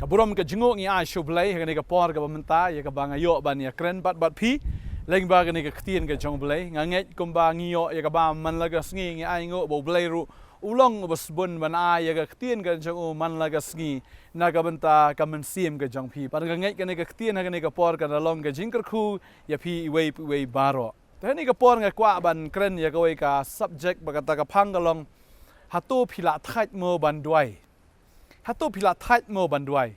Kaburam ka jingok ni ai shublai ka ni ka por ka bamenta ya ka bang ayo ban ya kren bat phi leng ba ka ni ka ktien ka jong blai nganget kum ba ngiyo ya ka ba man la ka sngi ngi ai ngo bo blai ru ulong bas bun ban ai ya ka ktien ka jong man la ka sngi na ka benta ka man sim ka jong phi par ka nget ka ni ka ktien ka ni ka por ka long ka jingker khu ya phi wei baro ta ni ka por nga kwa ban kren ya ka wei ka subject ba ka ta ka phang ka long hatu phila thait mo ban duai hatu pila thait mo banduai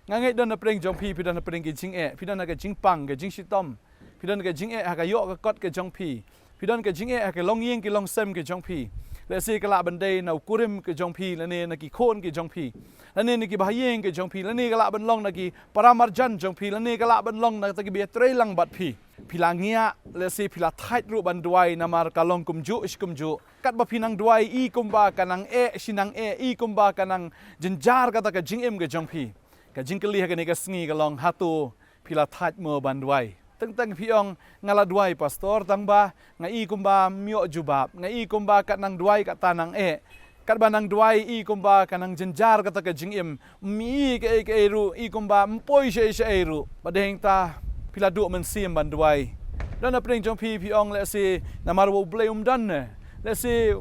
ngangai don na preng jong phi pidan na preng ki jing e pidan na ka jing pang ka jing sitom pidan ka jing e ha ka yo ka kot ka jong phi pidan ka jing e ha ka long yeng ki long sem ka jong phi le se ka la bandai na kurim ka jong phi la ne na ki khon ki jong phi la ne na ki bahayeng ka jong phi la ne ka la ban long na ki paramarjan jong phi la ne ka la ban long na ta ki be trei lang bat phi pila ngia le se pila thait ru banduai na mar ka long kumju iskumju kat ba pinang duai i kumba kanang e sinang e kumba kanang jenjar kata ka jing em ka jong phi ka jing kali ha ka ni ka sngi ka long hatu pila thait mo banduai teng piong ngala duai pastor tang ba nga i kumba myo jubab nga i kumba kanang duai ka tanang e kat banang duai i kumba kanang jenjar kata ka jing em mi ka ru i kumba mpoi she ru badeng ta pila du men sim banduai dan na preng jong phi piong le se na mar wo blai dan ne let's say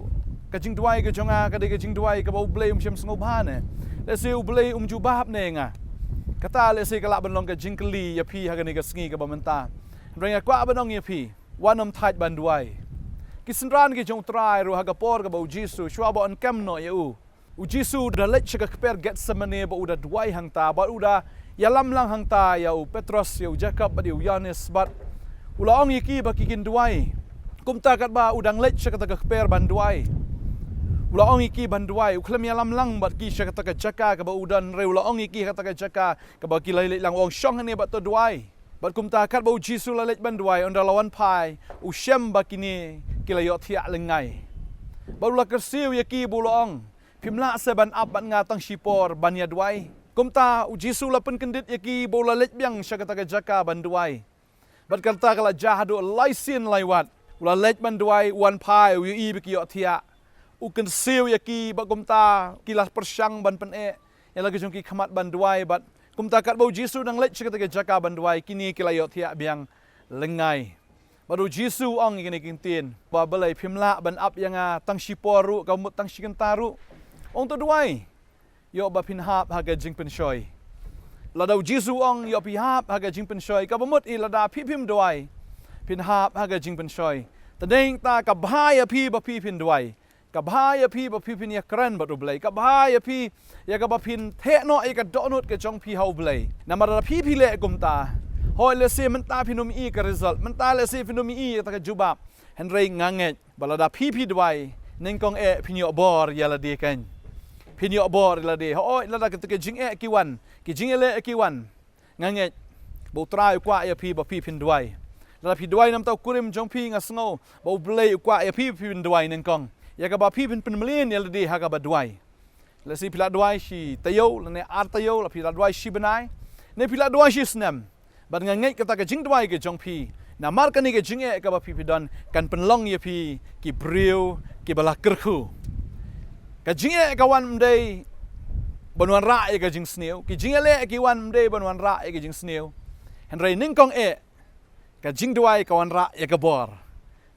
ka jing duai ka jonga ka de ka jing duai ka bau blai shem sngo ba ne let's say blai jubab ne nga kata let's say ka la ban long ka jing kli ya phi ha ka ni ka sngi ka ba menta renga kwa ba nong ya phi wanam thait ban duai kisran ki jong trai ro ha ka por ka bau jisu shwa ba on kam no ya u jisu da lech ka per get samane ba u da duai hang ta ba u da ya lam lang hang ta ya u petros ya u jacob ba u yanes bat ula ong yiki ba ki kin duai kumta kat ba udang lech kata ka per banduai ula ong iki banduai uklam yalam lang bat ki kata ka jaka ka ba udan re ula ong iki kata ka jaka ka ba ki lai lang ong shong ne bat to duai bat kumta kat ba jisu la lech banduai on lawan pai u shem ba kini kilayot thia lengai ba ula kersiu yaki bulong pimla se ban ap ban ngatang sipor ban ya duai kumta u jisu la pen kendit yaki bola lech biang kata ka jaka banduai bat kata kala jahadu laisin laiwat ula lech banduai wan pai u i biki thia u kan siu yaki ba kumta kilas persyang ban pen e yang lagi jongki khamat banduai bat kumta kat bau jisu nang lech kata ke jaka banduai kini kilayot thia biang lengai baru jisu ong kini kintin ba belai phimla ban ap yang tang siporu ka mut tang sikentaru ong to duai yo ba phin hap ha ga jing pen shoi ladau jisu ong yo pi hap ha ga jing pen shoi ka bamut i lada phim duai phin hap ha ga jing pen shoi tadeng ta ka bhaya phi ba phi phin duai ka bhaya phi ba phi phin ya kran ba blai ka bhaya phi ya ka ba phin the no e ka donut ke jong phi hau blai na mar phi le kumta hoi le se man ta phinum i ka result man ta le se phinum i ta ka jubab henrei nganget balada phi duai ning kong e phinyo bor ya la de kan phinyo bor la de hoi la da ke jing e ki wan ki jing le ki wan nganget bo trai kwa ya phi ba phi phin duai la phi duai nam tau kurim jong phi nga sngo bo blei kwa ya phi phin duai ning kong ya ka ba phi phin melin ya de ha ka ba duai la si pila duai shi tayo la ne ar tayo la pila duai shi benai ne pila duai shi snam ban nga ngai ka ta ka jing duai ke jong phi na mar ka ni ke jing e ka ba phi don kan penlong ya phi ki briu ki bala kerkhu ka jing e ka wan mdei banwan ra e ka jing sneu ki jing le ki wan mdei banwan ra e ka jing sneu henrei ning kong e ka jing duai ka wan ra e ka bor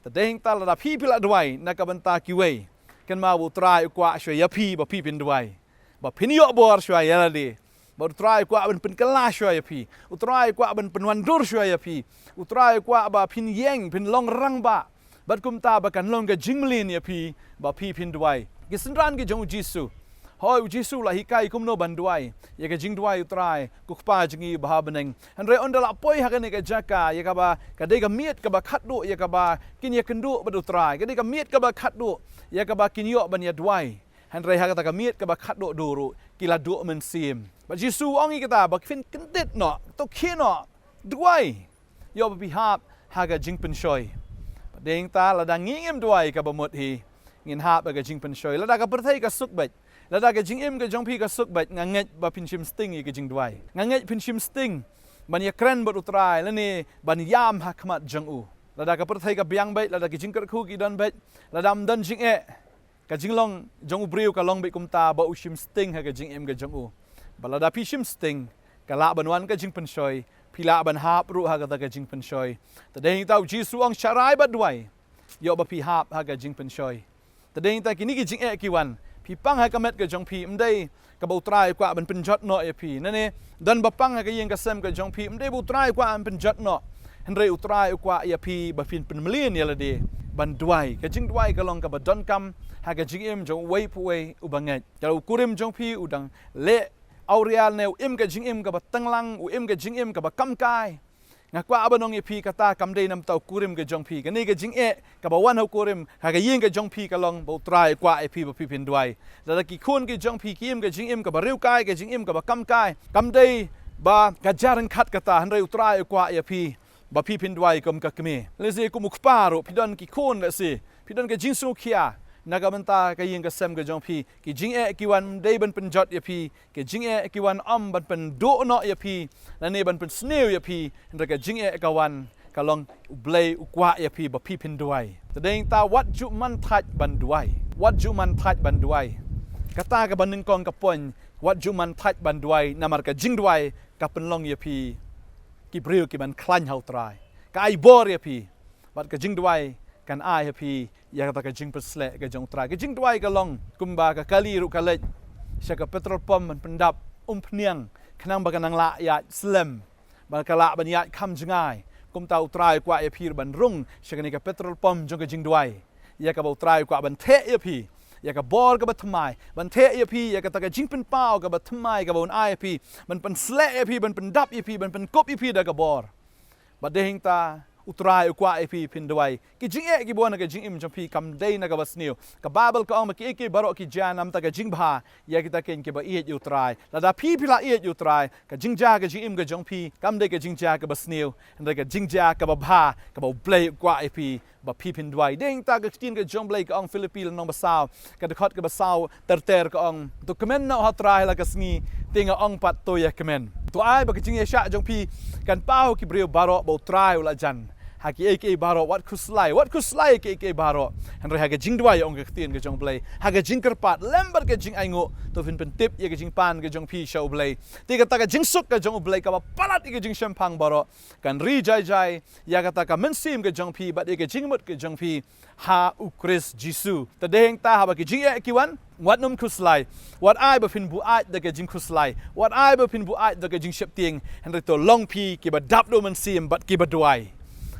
ta deng ta la phi pila duai na ka banta ki wei kan ma bu trai kwa shwa ya phi ba phi pin duai ba phin yo bor shwa ya la de ba trai kwa ban pin kala shwa ya phi u trai kwa ban pin wan dur shwa ya phi u trai kwa ba phin yeng phin long rang ba bat kum ta ba kan long ka jing mlin ya phi ba phi phin duai ki sinran ki jong jisu hoi jisu la hikai kum no banduai ya ka jing duai utrai ku pa jingi ba beneng andre ondala poi ha ka ne ka jaka ya ka ba ka de ka miet ka ba khat du ya ka ba kin ya kendu ba utrai ka de ka miet ka ba khat du ya ka ba kin yo ban ya duai andre ha ka ta ka miet ka ba khat du duru kila du men sim ba jisu ongi ka ta ba fin kendit no to khino duai yo ba bi hap ha ka jing pen shoi ba deng ta la dang ngim duai ka ba mot hi ngin hap ka jing pen shoi la da ka perthai ka suk bet lada ke jing im ke jong phi ka suk bet nganget ba phin shim sting ke jing duai nganget phin shim sting ban ya kran bot utrai la ni ban yam ha khmat jong u lada ka per thai ka biang bet lada ke jing kar khu ki don bet lada am dan jing e ka jing long jong ubriu ka long be kum ta ba ushim sting ha ka jing em ka jong u balada pi shim sting ka la ban wan ka jing pen shoi pila ban hap ru ha ka jing pen shoi ta ding tau jisu ang sharai ba duai yo ba pi hap ha ka jing pen shoi ta ding ta kini ki jing e ki wan pi pang ha ka met ka jong pi mdei ka bau trai kwa ban pen jot no e pi na ne dan ba pang ha ka yeng ka sem ka jong pi mdei bau trai kwa an pen jot no henry utrai kwa ya pi ba fin pen million ya la de ban duai ka jing duai ka long ka ba don kam ha ka jing em jong wei pu wei u bangai ka kurim jong pi u dang le aureal ne im ka jing im ka ba tanglang u im ka jing im ka ba kam kai nga kwa abanong e pi kata kam dei nam tau kurim ka jong pi ka ni ka jing e ka ba wan ho kurim ha ka yin ka jong pi ka long bo trai kwa e pi ba pi pin duai da ki khun ki jong pi ki im ka jing im ka ba riu kai ka jing im ka ba kam kai kam dei ba ka jaran khat kata han rei utrai kwa e pi ba pi pin duai kom ka kme le se ku mukparo pi don ki khun le se pi don ka jing su khia nagamanta ka yin ka sem ka jong pi ki jing e ki wan dei ban pen jot ya pi ki jing e ki wan ban pen do no ya pi na ne ban pen sneu ya pi ndra ka jing e ka wan ka long blei ukwa ya pi ba pi pin duai ta deng ta wat ju man thaj ban duai wat ju man thaj ban duai kata ka ban ning kong ka pon wat ju man thaj ban duai namar ka jing duai ka pen long ya pi ki bril ki ban klan hau trai ka ai bor ya pi wat ka jing duai kan ai ya pi ya kata ka jing persle ka jong trai ka jing duai ka long kumba ka kali ru ka lej sya ka petrol pom man pendap pniang khnang ba kanang la ya slem ba ka la ban ya kham jingai kum tau trai kwa ya pi ban rung sya ka ni ka petrol pom jong ka jing duai ya ka ba trai kwa ban the ya pi ya ka bor ka ba thmai ban the ya pi ya ka ta ka jing pen pau ka ba thmai ka ba un ai pi ban pen sle ya pi ban pen dap ya pi ban pen kop ya pi da ka bor ba dehing ta utrai kwa epi pin duai ki jing e ki bona ka jing im jong pi kam dei na ka basniu ka babel ka ong ki ki baro ki janam ta ka jing bha ya ki ta ken ki ba i utrai la da pi pila i utrai ka jing ja ka jing im ka jong pi kam dei ka jing ja ka basniu nda ka jing ja ka ba bha ka ba play kwa epi ba pi pin duai ding ta ka tin ka jong blai ka ong philippine nong basau ka de khot ka basau ter ka ong to comment na ha trai la ka sngi tinga ong pat to ya comment to ai ba ka jing ya sha jong pi kan pau ki brio baro ba trai la jan haki eke baro wat kuslai eke baro han re haga jing dwai ong ka tien ka jong blai haga jing kerpat lembar ka jing aingo to fin pen tip ye ka jing pan ka jong pi show blai ti ka ta ka jing suk ka jong blai ka ba palat ka jing champang baro kan ri jai ya ka ta ka mensim ka jong pi ba de ka jing mut ka jong pi ha u Chris Jisu ta deng ta ha ba ki jing e ki wan wat num kuslai wat ai ba fin bu ai da ka jing kuslai wat ai ba fin bu ai da ka jing shep tieng han re to long pi ki ba dap do mensim bat ki ba duai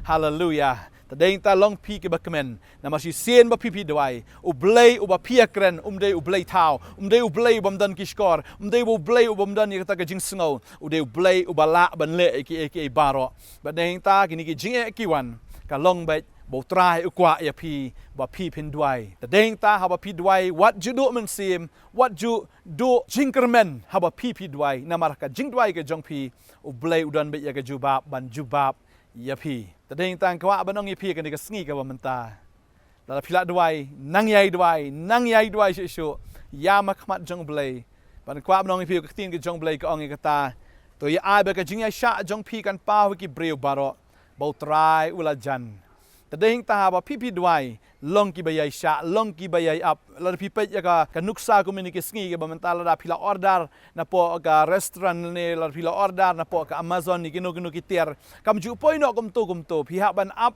hallelujah ta deng ta long pi ke bakmen na masi sien ba pi dwai u blei u ba pia kren dei u blei tau dei u blei bam dan ki skor dei u blei u bam dan ni ta ka jing sngo u dei u blei u ba la ban le ki baro ba deng ta ki ni ki jing e ki wan ka long bet bo trai u kwa ya pi ba pi pin dwai ta deng ta ha ba pi dwai wat ju do men sim wat ju do jinkermen ha ba pi dwai na mar ka jing dwai ke jong pi u blei u dan bet ya ka jubab ban jubab ya pi ta deng tang kwa banong ya pi ka ni ka sngi ka ba menta la phila dwai nang yai dwai shu ya ma khmat jong blei ban kwa banong ya pi ka tin ka jong blei ka ong ka ta to ya ai ba ka jing ya sha jong pi kan pa ki breu baro bo trai ula jan ta deng ta ba pi dwai long ki ba yai sha long ki ba yai up la pi pe ya ka nuksa community sngi ka ba menta la phila order na po ka restaurant ni la phila order na po ka Amazon ni kinu ki tier kam ju poi no kum to pi ha ban up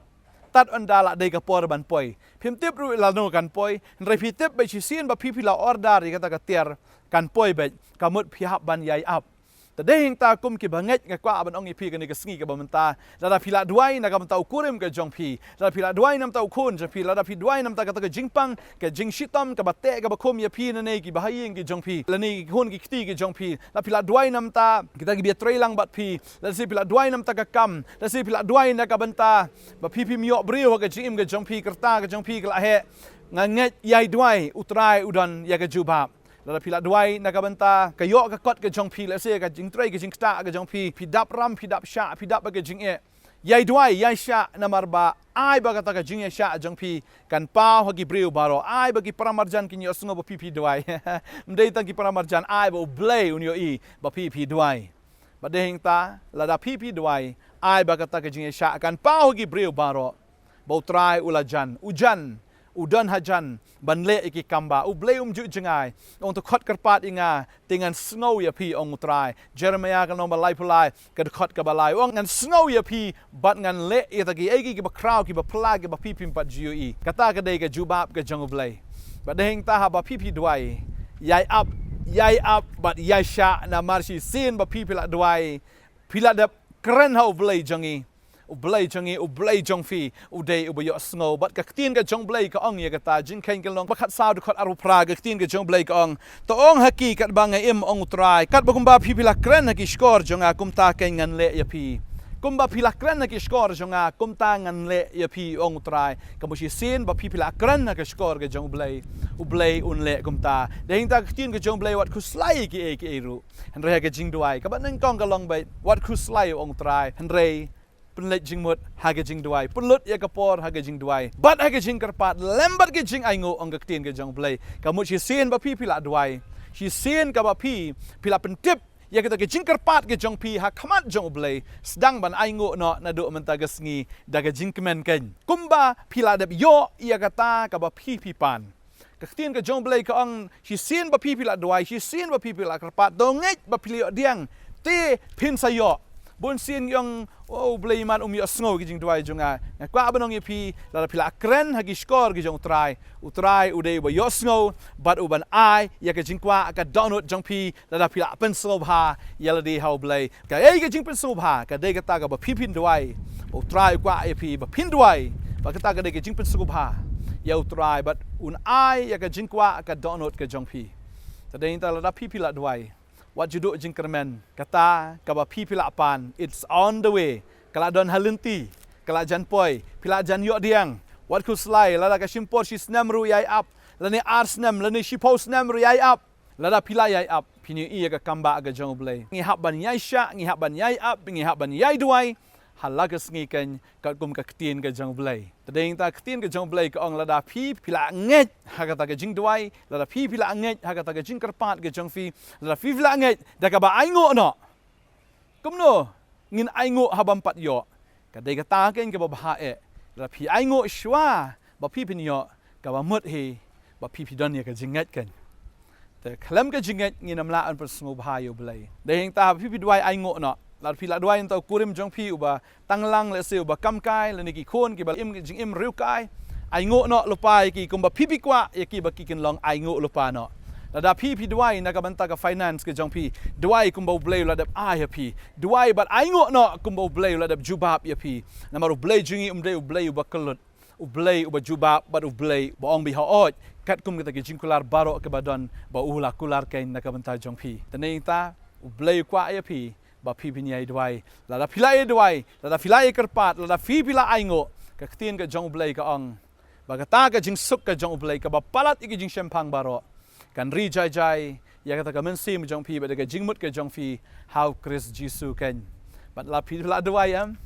tat andala dei ka por ban poi phim tip ru la no kan poi re pi tip be chi sin ba pi phila order ri ka ta ka tier kan poi be ka mut pi ha ban yai up ta deng ta kum ki banget nga kwa ban ong ipi ka ni ka sngi ka ba menta la phila duai na ka menta ukurim ka jong pi la phila duai nam ta ukun ja pi la pi duai nam ta ka jingpang ka jing shitam ka bate ka ba khom ya pi na nei ki bahaying ki jong pi la ni hun ki khti ki jong pi la phila duai nam ta kita ki biatrai lang bat pi la si phila duai nam ta ka kam la si phila duai na ka benta ba pi mio brio ka jing ka jong pi kerta ka jong pi ka he nganget yai duai utrai udan ya ka jubab la phila duai na ka banta ka yo ka kot ka jong pi la se ka jing trai ka jing sta ka jong pi dap ram dap sha dap ka jing e yai duai yai sha na marba ai ba ka ta ka jing ya sha jong pi kan pa ho ki breu baro ai ba ki paramarjan ki nyo sngo ba pi duai mdei ta ki paramarjan ai ba blei unyo i ba pi duai ba dehing ta la da pi duai ai ba ka ta ka jing ya sha kan pa ho ki breu baro ba trai ula jan ujan udan hajan ban le iki kamba ublei ju jengai ong to khot karpat inga tingan snow ya pi ong utrai Jeremiah kan nomba lai pulai ka khot ka balai ong ngan snow ya pi bat ngan le itagi egi ki ba crowd ki ba pla ki ba pi pim pat GUE kata ka dei ka jubab ka jong ublei ba dehing ta ha ba pi duai yai up but yai sha na marshi sin ba pi pila duai pila da kren ha ublei jongi ublei jong fi udei ubayo snow but ka tin ka jong blei ka ong ya kata jin khen ka long pakhat sao khot aru pra ka tin ka jong blei ka ong to ong haki kat bang im ong try kat bagumba pi pila kren haki score jonga kumta ken ngan le ya pi kumba pila kren haki score jonga kumta ngan le ya pi ong try kamushi sin ba pi pila kren haki score ka jong blei ublei un le kumta dehing ta tin ka jong blei wat kuslai ki e ru hanre ka jing duai ka ban nang kong ka long bai wat kuslai ong try hanre penlet jing mut haga jing duai penlut ya kapor haga jing duai bat haga jing karpat lembat ge jing aingo ong gaktin ge jong blei kamu si sin ba pi pila duai si sin ka ba pi pila pentip ya kita ge jing karpat ge jong pi ha khamat jong blei sedang ban aingo no na do menta ge sngi daga jing kemen ken kumba pila deb yo ya kata ka ba pi pan gaktin ge jong blei ka ong si sin ba pi pila duai si sin ba pi pila karpat donget ba pili diang te pin sayo bon sin yang blei man yo sngo gi jing duai junga kwa banong yepi la pila kren hagi skor gi jong utrai udei bo yo sngo but uban ai ya ka jing kwa ka download jong pi la pila pen sngo bha ya la di how blei ka ei gi jing pen sngo bha ka dei ka ta ka ba pin duai utrai kwa yepi ba pin duai ba ka ta ka dei gi jing pen sngo bha ya utrai but un ai ya ka jing kwa ka download ka jong pi ta dei ta la pi la duai what you do jingkermen kata kaba pi pila pan it's on the way kala don halenti kala jan poi pila jan yo diang what ku slai lada ka simpor si snam ru yai up lani ar snam lani si post snam ru yai up lada pila yai up pini i ka kamba aga jong blei ngi hab ban yai sha ngi hab ban yai up ngi hab ban yai duai halagas ngi ken ka kum ka ktin ka jong blei tadeng ta ktin ka jong blei ka ong lada pi pila nget haga ta ka jing duai lada pi pila nget haga ta ka jing karpat ka jong fi lada fi pila nget da ka ba aingo no kumno ngin aingo habam pat yo ka dei ka ta ken ka ba ha e lada pi aingo shwa ba pi pin yo ka ba mut he ba pi don ya ka jinget ken te klam ka jinget ngin amla an per sngo bha yo blei deng ta pi duai aingo no la phi la duai to kurim jong phi uba tanglang le se uba kam kai le ni ki khon ki ba im jing im riu kai ai ngo no lupai ki kumba phi pi kwa ye ki ba ki kin long ai ngo lupa no la da phi duai na ka banta ka finance ke jong phi duai kumba blei la da ai phi duai but ai ngo no kumba blei la da jubab ye phi na maru blei jingi de blei uba kelut blei uba jubab but blei ba ong bi ha oj kat kum kita ki jing kular baro ke badon ba ula kular kain na ka banta jong phi tane ta blei kwa ye phi ba pi pinyai duai la da pilai duai la da pilai karpat la da fi pila aingo ka ktin ka jong blei ka ong ba ka ta ka jing suk ka jong blei ka ba palat iki jing shempang baro kan ri jai jai ya ka ta ka men sim jong pi ba da ka jing mut ka jong fi how Chris Jisu ken ba la pi pila duai am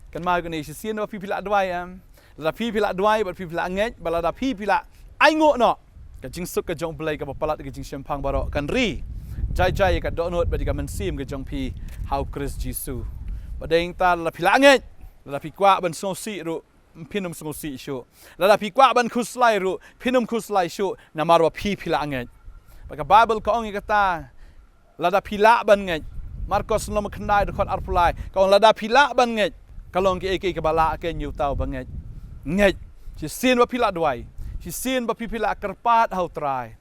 kan ma gani si sien ba pi pila duai am la da pi pila duai ba pi pila nget ba la da pi pila aingo no ka jing suk ka jong blei ka ba palat iki jing shempang baro kan ri jai ka donut ba diga men sim ke jong pi how Chris Jisu badeng ta la pilanget la pi kwa ban so si ru pinum so si shu la pi kwa ban khuslai ru pinum khuslai shu na marwa pi pilanget ba ka bible ko ong kata la da pila ban nget Marcos lo makhnai de khot arpulai ka ong la da pila ban nget ka long ki ek ka bala ke nyu tau ba nget si sin ba pila duai si sin ba pi pila karpat how try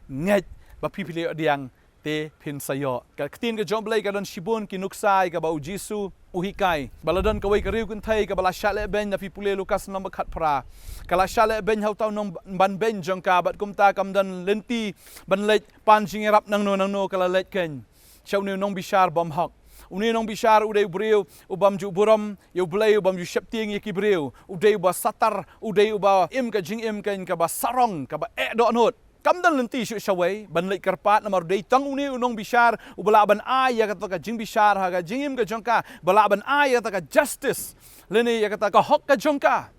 nget ba pi pila diang te pin sayo ka ktin ka jom blei ka don shibun ki nuksai ka ba Jisu uhikai baladon ka wei ka riu kun thai ka bala shale ben na pi pule Lukas number khat pra kala shale ben hau tau nong ban ben jong ka bat kum ta kam dan lenti ban lech pan jing rap nang no kala lech ken chau ni nong bishar bom hok uni nong bishar udei breu ubam ju buram yo blei ubam ju shepting ye ki breu udei ba satar udei ba im ka jing im ken ka ba sarong ka ba e do not kam dan lenti shu shawai ban lek karpat namar dei tang uni unong bishar ubala ban ai ya kata ka jing bishar ha ka jingim ka jongka bala ban ai ya kata ka justice leni ya kata ka hok ka jongka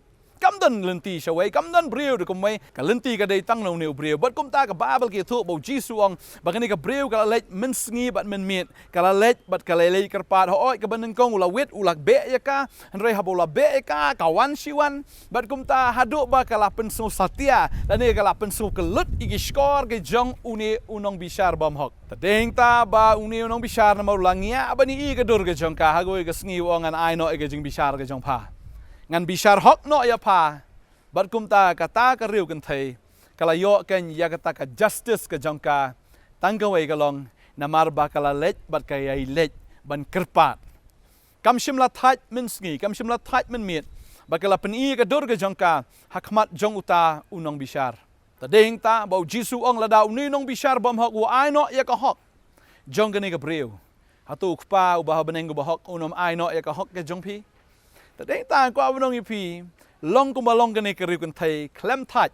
cắm đơn lên tì sao vậy cắm đơn brio được không mấy cả lên tì cái đây tăng nông nhiều brio bất công ta cái Bible kia thu bảo Jesus ông bà cái này cái brio cái lệch mình nghi bạn mình miệt cái lệch bật cái lệch cái part hỏi cái bên nông công ula wet ula be ya ka henry habo ula be ka kawan siwan bất công ta hadu ba cái lapen so satia dan ni cái lapen so cái lut igi score cái jong uni unong bishar bom hok tadeng ta ba uni unong bishar na maulangia ba ni cái dur cái jong ka hagoi cái sngi wong an ai no cái jing bishar cái jong pa ngan bishar hok no ya pa bat kum ta kata ka riu kan thei kala yo kan ya kata ka justice ka jongka tangka wei ka long namar ba kala lech bat ka yai lech ban kerpat kam shimla thait min sngi kam shimla thait min miet ba kala pen i ka dur ka jongka hakmat jong uta unong bishar ta ding ta ba jisu ong la da uni nong bishar bam hok wa ai no ya ka hok jong ka ni ka breu hatu kpa u ba beneng ba hok unom ai no ya ka hok ka jong pi ta ding ta ko abnong ipi long kum balong kan ikeriu kan thai klem thach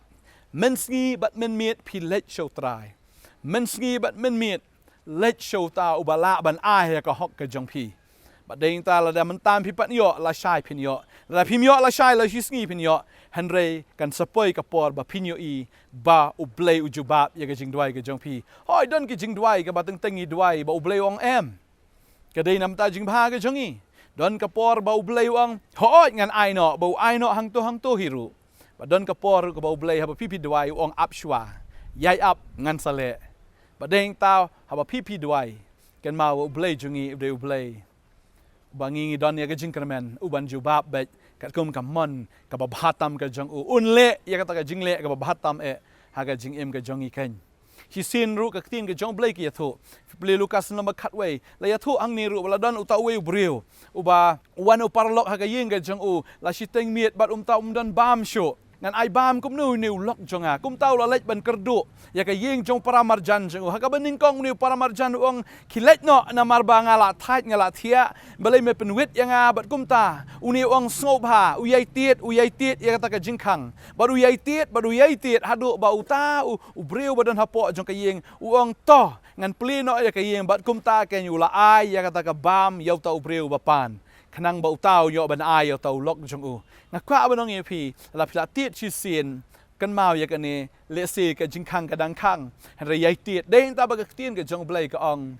men sngi bat men miet pi lech show trai men sngi bat men miet lech show ta ubala ban ai ka hok ka jong pi bat ding ta la da man tam pi pat yo la shai pin yo la pi yo la shai la sngi pin yo henry kan sapoi ka por ba pin yo i ba ublei ujubab ya ka jing dwai ka jong pi hoi don ki jing dwai ka bateng tengi dwai ba ublei ong em ka dei nam ta jing bha ka jong i don kapor bau blei wang hoi ngan ai no bau ai no hang to hiru ba don kapor ko bau blei haba pipi dwai ong ap shwa yai ap ngan sale ba deng tao haba pipi dwai ken ma bau blei jungi de blei bangi don ya ka jingkermen uban jubab bet kat kum kamon ka ba bhatam ka jong u unle ya ka ta ka jingle ka ba bhatam e ha ka jing em ka jongi ken hi sin ru ka tin ka jong blai ki thu ple lukas number cut way la ya thu ang ni ru la don uta we breu uba wan uparlok ha ka yeng ka jong u la shiteng miet bat ta don bam sho ngan ai bam kum nu niu lok jonga kum tau la lech ban kerdu ya ka yeng jong paramarjan jong ha ka bening kong niu paramarjan ong khilech no na marba ngala thait ngala thia balai me penwit yang bat kum ta uni ong sngop ha uyai tiet ya ka jingkhang baru uyai tiet hadu ba uta u breu badan hapo jong ka yeng ong to ngan plino ya ka yeng bat kum ta ken yu la ai ya ka bam yau ta u breu ba pan khnang ba utau yo ban ai yo tau lok jong u ngakwa banong ye pi la pla tiet chi sin kan mau ya kan ni le se ka jingkhang ka dang khang re yai tiet deng ta ba ka tien ka jong blai ka ong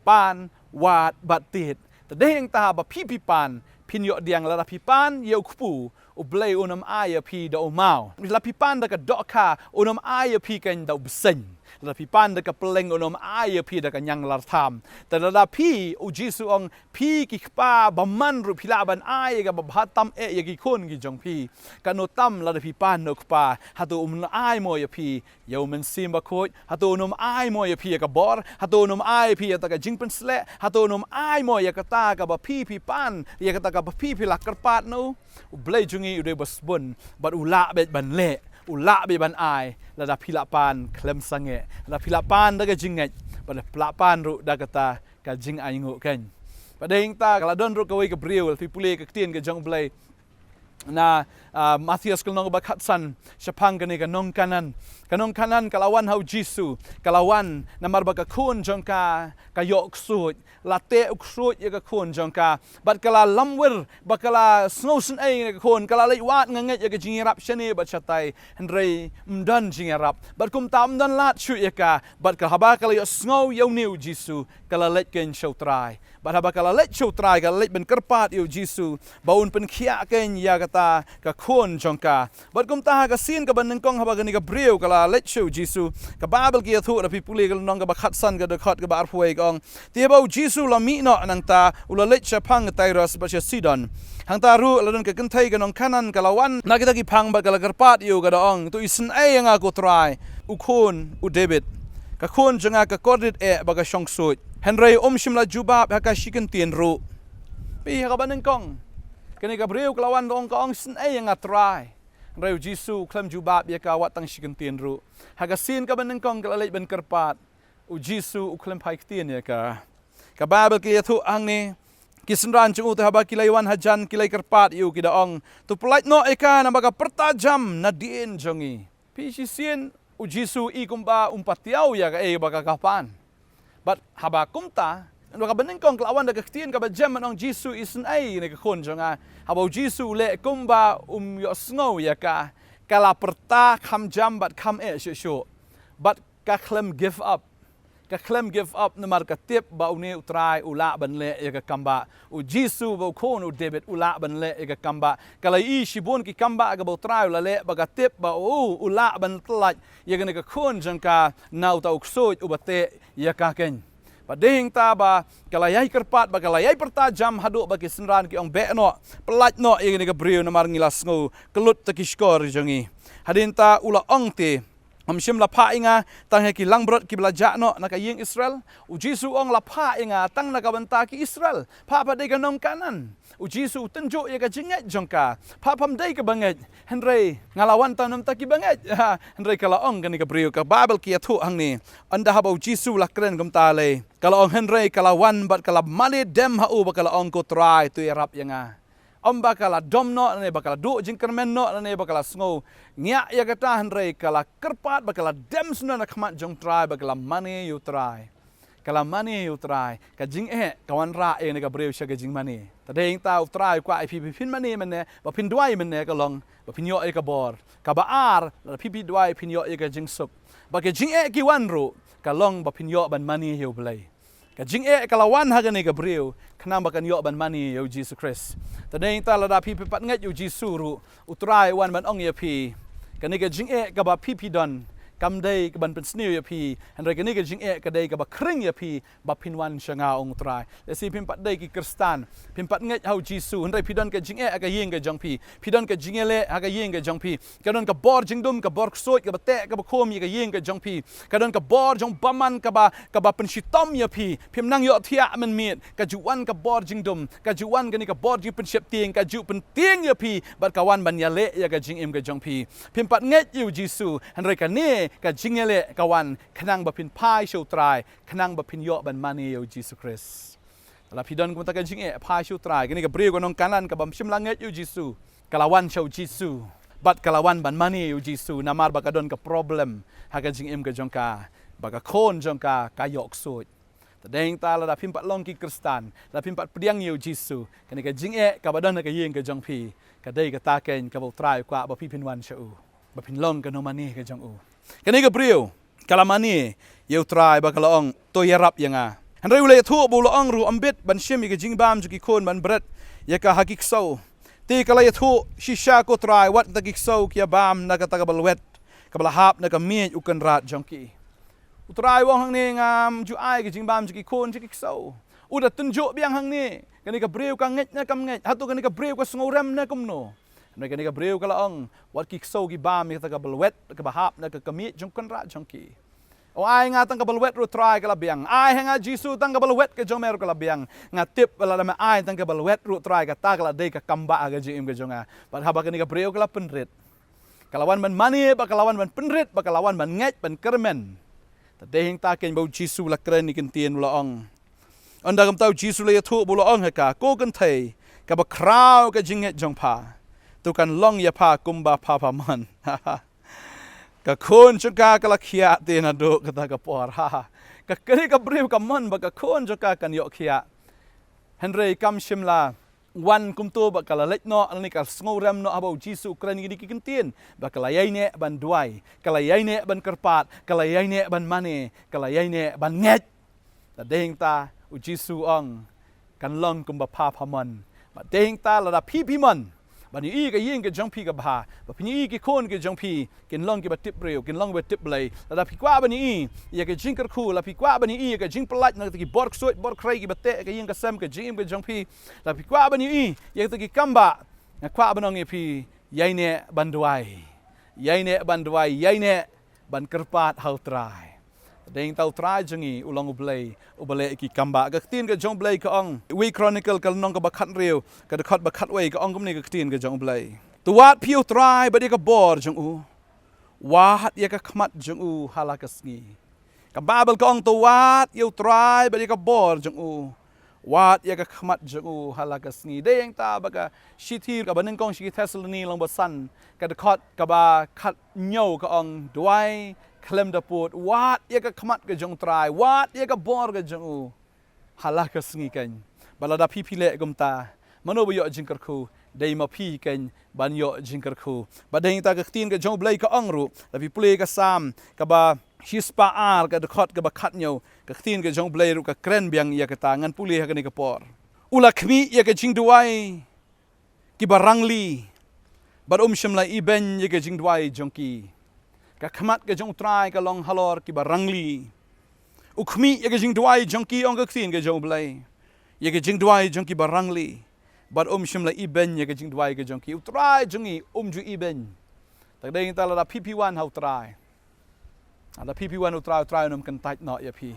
pan wat bat tiet ta deng ta ba pi pan pin yo diang la pi pan yo kpu u blai unam ai ya pi do mau la pi pan da ka do kha unam ai ya pi kan do bsen la pi pan da ka pleng unom ai ya pi da ka nyang lar tham ta la pi u jisu ong pi ki pa ba man ru phila ban ai ga ba bhatam e ya ki khon ki jong pi ka no tam la pi pan no pa ha tu ai mo ya pi yo men sim ba khoi ha tu unom ai mo ya pi ka bor ha tu unom ai pi ta ka jing pen sle ha tu unom ai mo ya ka ta ka ba pi pan ya ka ta ka ba pi la kar pat no u blai jungi u de bas bun bat u la bet ban le ula be ban ai la da phila pan klem sange la phila pan da ga jingai ba la pla pan ru da kata ka jing ai ngo ken ba deng ta kala don ru ka wei ka briel fi pule ka tien ka jong blai na Matthias kal nong ba khatsan shapang ka ni ka nong kanan kalawan hau jisu kalawan na marba ka khun jong ka yok su la te uksu ya ka khun jong ka bat kala lamwir ba kala snowsen ai ka khun kala lai wat nganget ya ka jingirap shani ba chatai henrei mdan jingirap bat kum tam dan lat shu ya ka bat ka haba kala yo snow yo new jisu kala let ken show try bat haba kala let show try kala let ben kerpat yo jisu baun pen khia ken ya kata ka khun jong ka bat kum ta ka sin ka ban kong haba ni ka breu kala let show jisu ka babel ki thu ra pipuli kal nong ka ba khatsan ka de khat ka ba arphuai kong ti bau jisu la mi no nang ta ula let cha phang tairos ba cha sidon hang ta ru la don ka kan thai ka nong kanan kalawan na kita ki phang ba kala karpat yo ka dong tu isin ai nga ko try u khun u david ka khun jonga ka kordit e ba ka shong sut henrei shimla jubab ha ka shikan tien ru pi ha ka ban kong kani ka breu kalawan dong ka ong sin ai nga try reu jisu klem jubab ya ka wat tang shikan tien ru haga sin ka ban kong ka leit ban karpat u jisu u klem pai tien ya ka babel ki thu ang ni kisran chu ta haba kilaiwan hajan kilai karpat yu ki daong tu polait no eka na baga pertajam na dien jongi pi sin u jisu i kumba patiau ya ka e baga kapan bat haba kumta Naka bening kong kelawan da ketien ka bajem manong Jisu isen ai ne kon jonga habau Jisu le kumba yo snow ya ka kala perta kham jam bat kham shu but ka klem give up namar ka tip ba uni utrai ula ban le ya ka kamba u Jisu ba kon u David ula ban le ya ka kamba kala I shibun ki kamba ga ba utrai ula le ba ka tip ba ula ban tlat ya ga ne ka kon jonga nau ta ukso u bate ya ka ken Pading ta ba kalayay kerpat ba kalayay perta jam haduk ba kisenran ki ong be no pelat no ini ka brio na mar ngilas ngo kelut ta kiskor jongi hadin ta ula ong te amsim la pha inga tang he ki langbrot ki belaja no na ka ying Israel u Jisu ong la pha inga tang na ka banta ki Israel pha pa de ka nong kanan u Jisu tunjuk ya ka jinget jongka pha pam dei ka banget henry ngalawan tanam ta ki banget henry kala ong kan ka brio ka Bible ki athu hang ni anda ha ba u Jisu la kren gum ta le kala ong henry kala wan bat kala mali dem ha u ba kala ong ko try tu yarap yanga Om bakala domno ne bakala du jingkermen no ne bakala sngo nya ya kata henry kala kerpat bakala dem suna na khamat jong try bakala money you try kala money you try ka jing kawan ra ne ka breu sha ka jing money tadeng ta try kwa ip pin money men ne ba pin duai men ne ka long ba pin yo ka bor ka ba ar pp duai pin yo ka jing sup ba ka jing ki wan ru ka long ba pin yo ban money you play ka jing kalawan ha ne ka breu khnam ba kan yo ban money yo Jesus Christ tadeng ta lada pi pat ngat yo Jisu ru utrai wan ban ong ye pi ka jing ka ba pi don kam dei ka ban pen snew ya pi henry ka ka jing ka dei ka ba kring ya pi ba pinwan shanga ong trai le si pim pat dei ki kristan pim pat ngat hau Jisu henry pi don ka jing ka yeng ka jong pi don ka jing le ha ka yeng ka jong pi ka don ka bor jing dum ka bor soi ka ba te ka ba khom ka yeng ka jong pi ka don ka bor jong baman ka ba pen shitom ya pi pim nang yo thia men miet ka juwan ka bor jing dum ka juwan ka ni ka bor ji pen shep tieng ka ju pen tieng ya pi bar kawan ban ya le ya ka jing ka jong pi pim pat ngat yu Jisu henry ka ni ka jingele kawan kenang bapin pai show try kenang bapin yo ban mani yo Jesus Christ la pidon ko ta ka jinge pai show try kini ka brio ko nong kanan ka bam sim langet yo Jesus kalawan show Jesus bat kalawan ban mani yo Jesus namar ba ka don ka problem ha ka jingem ka jongka ba ka khon jongka ka yok sut tadeng ta la pim pat long ki kristan la pim pat pdiang yo Jesus kini ka jinge ka badon ka yeng ka jongpi ka dei ka ta ken ka bo try kwa ba pipin wan show ba pin long ka no mani ka jong u Kani ka brio kalamani yeu try ba kalaong to yarap yanga hanrei ule thu bu loong ru ambet ban shim ka jingbam ju ki khon ban bret ya ka hakik so ti kala ya thu shisha ko try wat ta ki so kia bam na ka ta bal wet ka bal hap na ka mi ukan rat jongki utrai wong hang ni ngam ju ai ka jingbam ju ki khon ju ki so uda tunjuk biang hang ni kani ka brio ka nget na kam nget hatu kani ka brio ka sngoram na kumno mereka ni ka breu kala ong wat ki so gi bam mi ta ka balwet ka bahap na ka kami jong kon ra jong ki o ai nga tang ka balwet ru try kala biang ai nga Jisu tang ka balwet ka jong mer kala biang nga tip wala na ai tang ka balwet ru try ka ta kala dei ka kamba ga jim ka jonga ba haba ka ni ka breu kala penrit kalawan man mani ba kalawan man penrit ba kalawan man nget ban kermen ta dei ta ken bau Jisu la kren ni ken tien la ong anda kam tau Jisu le thu bu la ong ha ka ko kan thei ka ba kraw ka jinget jong pa tu kan long ya pa kumba pa man ka khon chuka kala khia te na do kata ka por ka kari ka brief ka man ba ka khon chuka kan yo khia henry kam shimla wan kum tu ba kala let no ani ka sngoram no abo Jisu kran ni ki kintin ba kala yai ne ban duai kala yai ne ban kerpat kala yai ne ban mane kala yai ne ban nget ta deng ta u Jisu ong kan long kumba pa man ba deng ta la da pi man ba ni ka yeng ke jong pi ka ba ba pi ki khon ke jong pi ken long ke ba tip breu ken long ba tip blai la pi kwa ba ni ya ke jing kar khu la pi kwa ba ni ka jing plat na ki bor soi bor krai ki ba te ka yeng ka sam ke jing ke jong pi la pi kwa ba ni ya ki kamba na kwa ba nong e pi yai ne ban duai yai ne ban kerpat hau trai deng tau trai jengi ulang ublei ubale ki kamba ka tin ka jong blei ka ong we chronicle ka nong ka bakhat riu ka de khat bakhat wei ka ong kum ni ka tin ka jong blei tuat piu trai ba de ka bor jong u wat ya ka khmat jong u halakas ngi ka babel ka ong tuat yu trai ba de ka bor jong u wat ya ka khmat jong u halakas ngi deng ta ba ka shithi ka banen kong shi Thessaloni long ba san ka de khat ka ba khat nyau ka ong duai klem da put wat ya ka khmat ka jong trai wat ya ka bor ka jong u halah ke sengi kan balada pipi le gumta mano bo yo jingkar khu dei ma pi kan ban yo jingkar khu badeng ta ka tin ka jong blai ka angru tapi play ka sam ka ba hispa ar ka khot ka ba khat nyo ka tin ka jong blai ru ka kren biang ya ka ta ngan puli ha ka ni ka por ula khmi ya ka jing duai ki barangli bad shimla iben ya ka jing duai jongki ka khmat ka jong trai ka long halor ki barangli ukhmi ya ka jing duai jongki ong ka tin ka jong blai ya ka jing duai jongki barangli bad shimla iben ya ka jing duai ka jongki utrai jongi ju iben tak dei ta la pp1 how try ada pp1 utrai nom kan tat no ya pi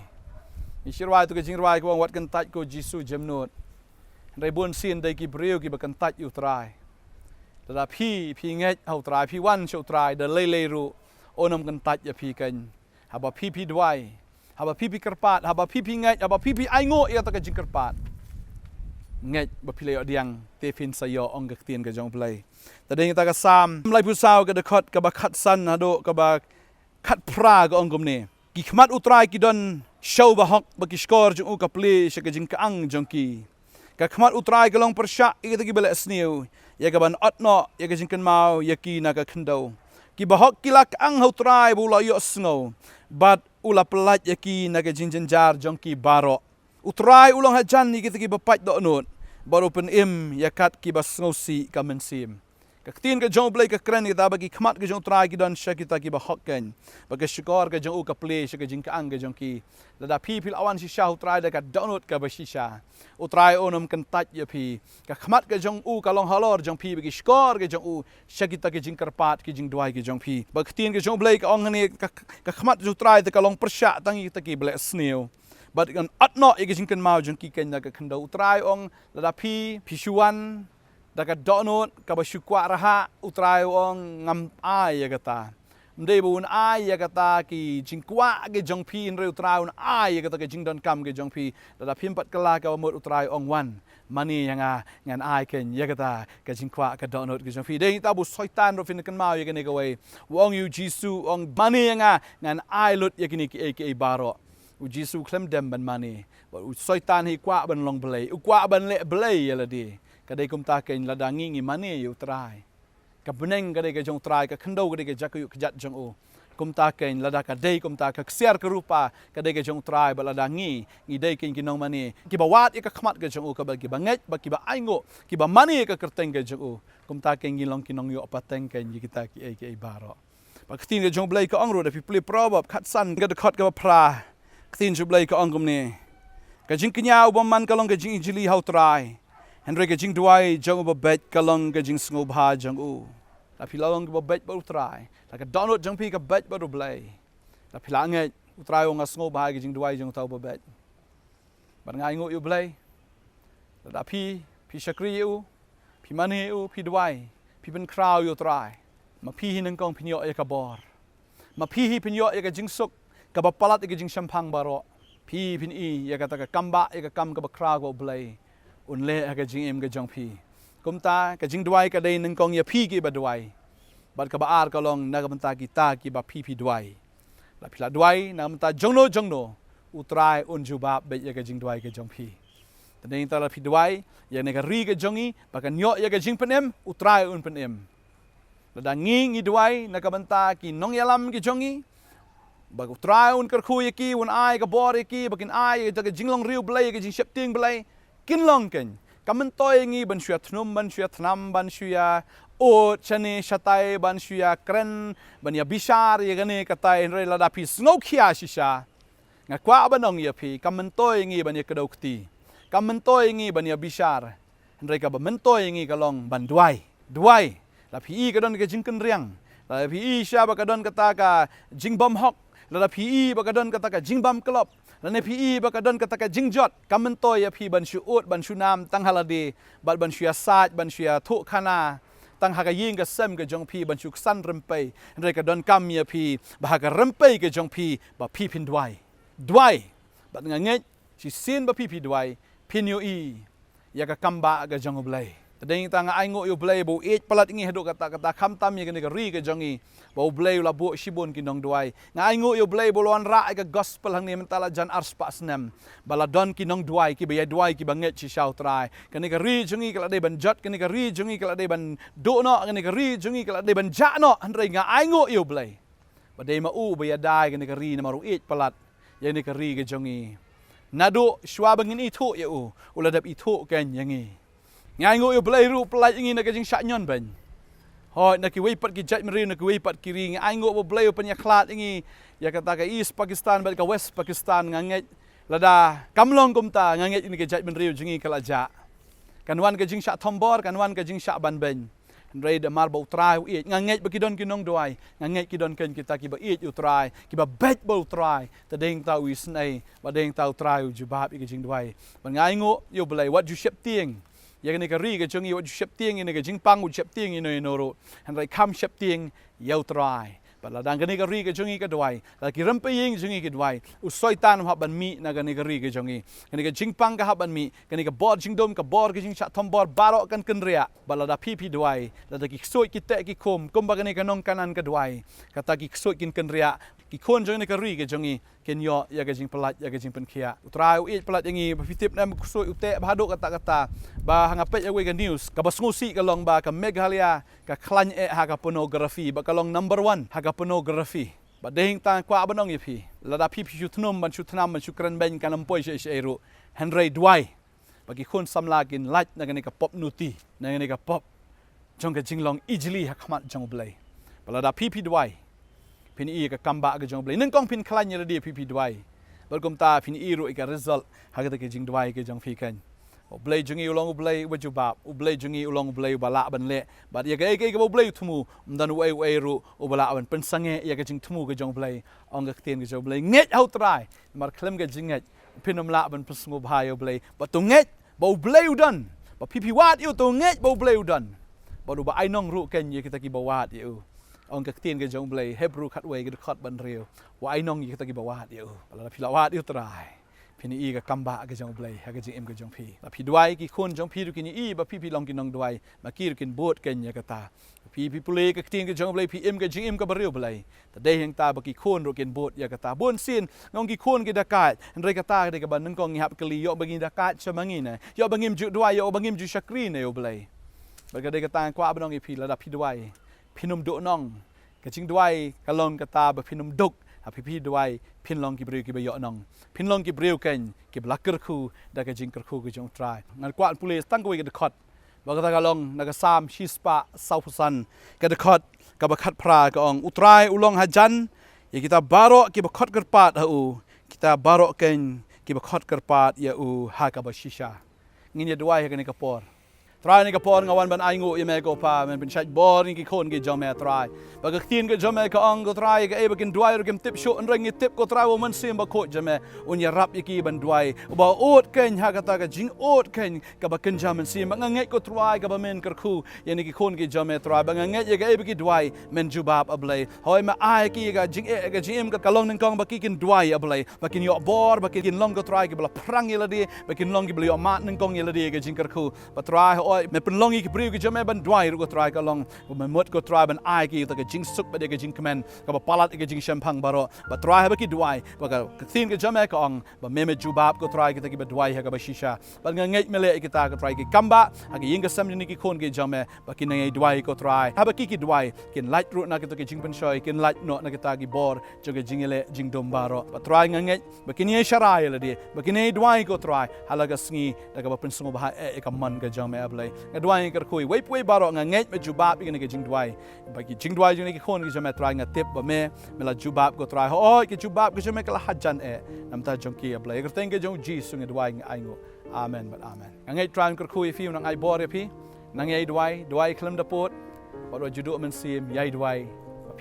isirwai tu ka jing rwai ko wat kan tat ko jisu jamnot dei bun sin dei ki breu ki ba kan tat utrai da pi ngai how try p1 show try da le ru onom kan tat ya pi kan haba pp duai haba pp kerpat haba pp ngai haba pp aingo ya ta ka jing kerpat ngai ba pilai odiang te fin sayo ong ka tien ka jong play ta ding ta ka sam lai pu sao ka de khot ka ba khat san hado ka ba khat pra ka ong gum ne ki khmat utrai ki don show ba hok ba ki score jong u ka play she ka jing ka ang jong ki ka khmat utrai ka long persha i ta ki bele snew ya ka ban otno ya ka jing kan mau ya ki na ka khndo ki ba hok ki lak ang ho trai bu la yo snow but ula pelat ya ki na ka jing jar jong ki baro utrai ulang hajan ni kita ki bapat do not baru pen im yakat ki bas ngosi ka mensim ka tin ka jong play ka kren kita bagi khmat ka jong trai ki don sha kita ki ba hokken bagi skor ka jong u ka play sha ka jing ka ang ka jong ki da pil awan si sha utrai da ka download ka ba shisha utrai onom kan tat ya pi ka khmat ka jong u ka long halor jong pi bagi skor ka jong u sha kita ki jing karpat ki jing duai ki jong pi bagi tin ka jong play ka ong ni ka khmat ju trai ta ka long persha tangi ta ki ble sneo but kan atno igijing kan mau jong ki kan na ka khando utrai ong la pi shuan da ka donot ka ba shukwa raha utrai ong ngam ai ya kata mdei bun ai ya kata ki jingkwa ge jong pi in re utrai un ai ya kata ke jing don kam ge jong pi da phim pat kala ka mo utrai ong wan mani yang ngan ai ken ya kata ka jingkwa ka donot ge jong pi dei ta bu soitan ro fin kan mau ya ne ka wei wong yu jisu ong mani yang ngan ai lut ya kini ki baro u jisu klem dem ban mani u soitan hi kwa ban long blai u kwa ban le blai ya la di kadai kum ta ken la dangi ngi mani yu trai ka beneng kadai ka jong trai ka khndo kadai ka jak yu kjat jong u kum ta ken la da ka dei kum ta ka ksiar ka rupa kadai ka jong trai ba la dangi ngi dei ken ki nong mani ki ba wat ka khmat ka jong u ka ba ki ba nget ba ki ba aingo ki ba mani ka kerteng ka jong u kum ta ken ngi long ki nong yu pateng ken yi kita ki baro ba ktin ka jong blai ka ong ro da pi play proverb khat san ka de khot ka ba pra tin ju blai ka ongum ne ka jing knya u man ka long ka jing jili how try henry ka jing duai jong ba bet ka long ka jing sngo bha jong u la pi long ka bet ba try la ka download jong pi ka bet ba ru blai la pi la nge u try ong sngo bha ka jing duai jong tau ba bet ba ngai ngo yu blai la pi shakri u pi mani u pi duai pi ben crowd yu try ma pi hin kong pi nyo ya ka bor ma pi hi pi nyo ya ka jing suk ka ba palat ka jing shampang baro pi pin i ya ka ta ka kamba ya ka kam ka ba kra go blai un le ka jing em ka jong pi kum ta ka jing duai ka dei nang kong ya pi ki ba duai bat ka ba ar ka long na ka manta ki ta ki ba pi duai la pila duai na manta jong no utrai un ju ba be ya ka jing duai ka jong pi ta dei ta la pi duai ya ne ka ri ka jongi ba ka nyo ya ka jing penem utrai un penem la da ngi duai na ka manta ki nong yalam ki jongi bagu try un kar khu ki un ai ka bor ki bakin ai ta jinglong riu blai ka jing shapting blai kin long ken kamen toy ngi ban shua thnum ban shua thnam ban shua o chane shatai ban shua kren ban ya bishar ye gane ka tai re la da pi snow khia shisha nga kwa banong ya pi kamen toy ngi ban ya kadau kti kamen toy ngi ban ya bishar re ka ba men toy ngi ka long ban duai la pi ka don ka jing ken riang la pi sha ba ka don ka ta ka jing bom hok la pi ba ka don ka ta ka jing bam klop la ne pi ba ka don ka ta ka jing jot kamen toy ya pi ban shu ut ban shu nam tang halade bat ban shu ya sat ban shu ya thu khana tang ha ka ying ka sem ka jong pi ban shu san rempai re ka don kam ya pi ba ka rempai ka jong pi ba pi pin duai ba nga nge si sin ba pi duai pin yo i ya ka kamba ka jong blai Tadeng tanga ai ngo yo blay bo age palat ngi hedok kata kham tam ye ke ri ke jongi bo blay la bo shibon kinong duai nga ai ngo yo blay bo lon ra ke gospel hang ni mentala jan ars pa snem bala don kinong duai ki be duai ki banget chi shau trai ke ke ri jongi kala de ban jot ke ri jongi kala de ban do no ke ri jongi kala de ban ja no andre nga ai ngo yo blay ba de ma u be dai ke ri na maru age palat ye ke ri ke jongi nado shwa bangin itu ye u uladap itu ken yangi ngai ngo yo blay ru pelai ngi na kajing syak nyon ban hoi na ki wei pat ki jat meri na ki wei pat ki ring ai ngo bo blay pen ya khlat ngi ya kata ka East Pakistan ba ka West Pakistan nganget lada kamlong kumta nganget ni ki jat meri jingi kala ja kanwan kajing syak thombor kanwan kajing syak ban ben Andrei de mar bo trai u nganget ba ki don kinong doai nganget ki don ken kita ki ba u trai ki ba bet bo trai ta deng tau is nei ba deng tau trai u jubab ki jing doai ban ngai ngo yo blay what you ship tieng ya ni ka ri ka jongi wa shep tieng ni ka jing pang u shep tieng ni no ro han rai kham shep tieng yau trai bala dang ka ni ka ri ka jongi ka dwai la ki ram pe ying jongi ki dwai u soitan ha ban mi na ka ni ka ri ka jongi ka ni ka jing pang ka ha ban mi ka ni ka bor jing dom ka bor ka jing chat thom bor baro kan ken ria bala da pi dwai la da ki soi ki te ki kom ba ka ni ka nong kanan ka dwai kata ki soi kin ken ria ki kon jongi ka ri ka jongi ken yo ya ka jing pelat ya ka jing pen khia utrai u pelat yangi ba fitip na kusoi u te ba hadok kata ba hangapet ya we ka news ka basngusi ka long ba ka Meghalaya ka klan ha ka pornography ba ka long number 1 ha ka pornography ba dehing ta kwa banong ye phi lada phi phi thunum ban chu thnam ban chu kran ben ka lam poi she ru Henry Dwight ba ki khon samla kin lat na ka pop nuti na ka pop jong ka jinglong easily ha khamat jong blai ba lada phi Dwight pin i ka kamba ka jong blai nang kong pin klan ye di phi Dwight ba kum ta pin i ru ka result ha ka ke jing Dwight ke jong phi kan blay jungi ulong blay wajubab blay jungi ulong blay bala ban le ba ya ke blay thumu mdan wei ru bala ban pensange ya ke jing thumu ke jong blay ong ke tien ke jong blay nget au trai mar klem ke jinget pinom la ban pensungu bhayo blay ba tu nget ba blay udan ba pipi wat yu tu nget ba blay udan ba du ba ai nong ru ken ye kita ki ba wat yu ong ke tien ke jong blay hebru khat wei ke khat ban riu wa ai nong ye kita ki ba wat yu bala pila wat yu trai pini i ka kamba ka jong blay ha ka jing em ka jong phi la phi duai ki khun jong phi ru kin i ba phi long kin nong duai ma ki ru kin bot ken ya ka ta phi pule ka tin ka jong blay phi em ka jing em ka bariu blay ta de heng ta ba ki khun ru kin bot ya ka ta bon sin ngong ki khun ki dakat re ka ta de ka ban nang kong hap kali yo bagi dakat chamangi na yo bangim ju duai yo bangim ju shakri na yo blay ba ka de ka ta kwa ba nong i phi la da phi duai phinum do nong ka jing duai ka long ka ta ba phinum duk phi duai phin long ki bariu ki ba yo nong phin long ki breu ken ki blacker khu da ka jing khu ki jong trai ngal kwat police tang ko ke de khot ba ka long na ka sam shispa sausan ka de khot ka ba khat phra ka ong utrai ulong hajan ye kita baro ki ba khot kerpat ha u kita baro ken ki ba khot kerpat ya u ha ka ba shisha ngin ye duai ka ni ka por trai ni ka por ngawan ban ai ngu ye me ko pa men bin chat bor ni ki khon ki jom me trai ba ka tin ke jom me ka ong ko trai ka e ba kin duai ru kem tip sho an rang tip ko trai wo man sim ba ko jom me un ye rap ye ki ban duai ba ot ken ha ka ta ka jing ot ken ka ba ken jam sim ba nganget ko trai ka ba men kar khu ye ni ki khon ki jom me trai ba nganget ye ka e ba ki duai men jubab ablay hoi ma ai ki ka jing e ka jim ka kalong ning kong ba ki kin duai ablay ba kin yo bor ba kin long ko trai ki ba prang ye la di ba kin long ki ba yo mat ning kong ye la di ka jing kar khu ba trai me pen longi ki briu ki jome ban dwai ru ko try ka long me mot ko try ban ai ki ta ka jing suk ba de ka jing kmen ka ba palat ka jing shampang baro ba try ba ki dwai ba ka thin ka jome ka ong ba me jubab ko try ki ta ki ba dwai ha ka ba shisha ba ngai mele ki ta ka try ki kamba ha ki ying ka sam ni ki khon ki jome ba ki ngai dwai ko try ha ba ki dwai kin light ru na ki ta ki jing ban shoi kin light no na ki ta ki bor jo ka jing ele jing dom baro ba try ngai ba ki ni sharai le di ba ki nei dwai ko try hala ka sngi da ka ba pin sungo ba e ka man ka jome ablai dwai kar khui wei pui baro nga ngai me jubab ki ne ke jing dwai ba ki jing dwai jing ne ki khon ki jame trai nga tip ba me la jubab ko trai ho ki jubab ki jame kala hajan e nam ta jong ki ablai kar teng ke jong ji sung dwai nga ai ngo amen but amen ngai trai kar khui fi nang ai bor pi nang ai dwai khlem da pot ba ro judu men sim yai dwai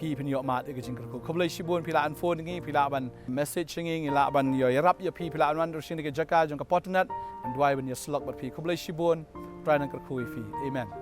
phi pin yo mat ke jing kar ko khoblai shibun pila an phone ngi pila ban message ngi la ban yo rap yo phi pila an wan ro shin ke jaka jong ka potnat and dwai ban yo slok ba phi khoblai shibun try nang kar khui fi amen